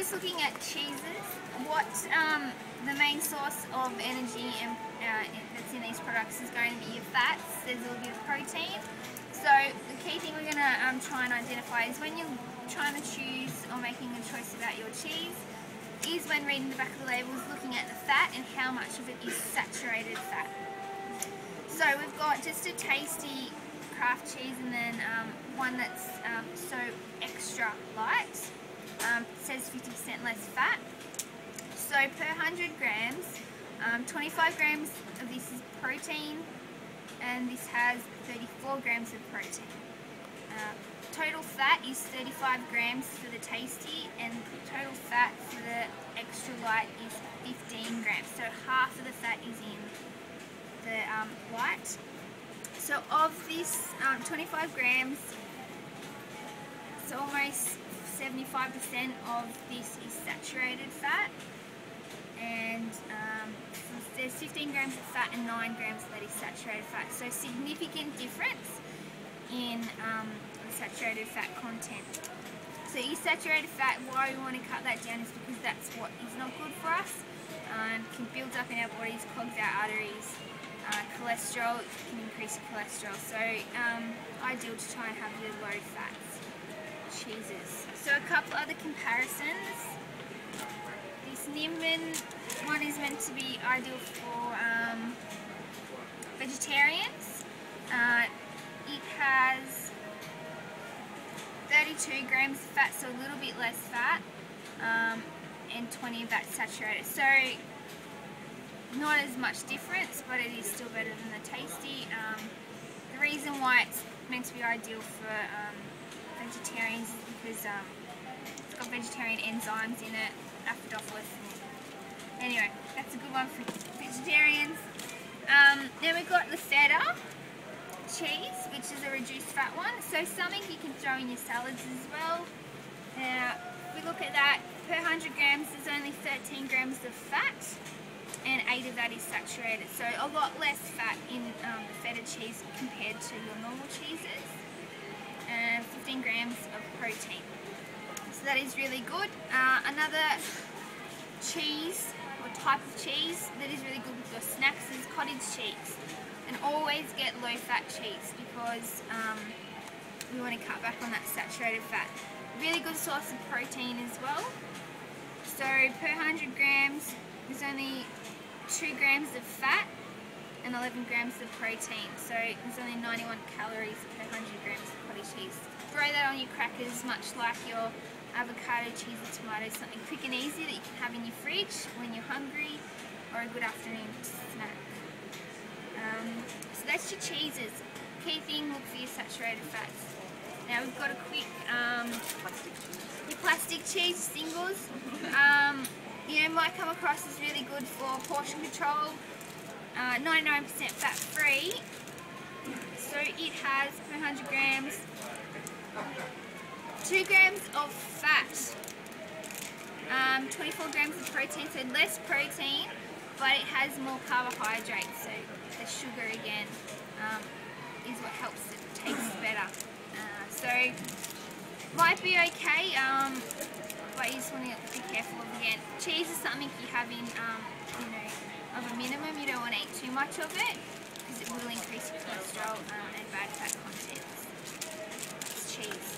just looking at cheeses, what the main source of energy that's in these products is going to be your fats. There's a little bit of protein. So the key thing we're going to try and identify is when you're trying to choose or making a choice about your cheese, is when reading the back of the labels, looking at the fat and how much of it is saturated fat. So we've got just a tasty craft cheese and then one that's so extra light. It says 50% less fat. So per 100 grams, 25 grams of this is protein, and this has 34 grams of protein. Total fat is 35 grams for the tasty, and total fat for the extra light is 15 grams. So half of the fat is in the light. So of this 25 grams, so almost 75% of this is saturated fat, and there's 15 grams of fat and 9 grams of that is saturated fat. So significant difference in the saturated fat content. So your saturated fat, why we want to cut that down is because that's what is not good for us. It can build up in our bodies, clogs our arteries. Cholesterol, it can increase your cholesterol. So ideal to try and have your low fats cheeses. So a couple other comparisons. This Nimbin one is meant to be ideal for vegetarians. It has 32 grams of fat, so a little bit less fat, and 20 of that saturated. So not as much difference, but it is still better than the tasty. The reason why it's meant to be ideal for vegetarians is because it's got vegetarian enzymes in it, acidophilus. Anyway, that's a good one for vegetarians. Then we've got the feta cheese, which is a reduced fat one. So something you can throw in your salads as well. Now, if we look at that, per 100 grams, there's only 13 grams of fat, and 8 of that is saturated. So a lot less fat in the feta cheese compared to your normal cheeses. And 15 grams of protein. So that is really good. Another cheese or type of cheese that is really good with your snacks is cottage cheese. And always get low fat cheese because we want to cut back on that saturated fat. Really good source of protein as well. So per 100 grams there's only 2 grams of fat and 11 grams of protein. So there's only 91 calories per 100 grams of cottage cheese. Throw that on your crackers, much like your avocado, cheese or tomato, something quick and easy that you can have in your fridge when you're hungry, or a good afternoon snack. So that's your cheeses. Key thing, look for your saturated fats. Now we've got a quick your plastic cheese singles. You know, might come across as really good for portion control. 99% fat free. So it has per 100 grams 2 grams of fat, 24 grams of protein, so less protein, but it has more carbohydrates. So the sugar again is what helps it taste better. So might be okay, but you just want to be careful of again. Cheese is something you have in, you know, of a minimum. You don't want to eat too much of it because it will increase your cholesterol and bad fat contents. It's cheese.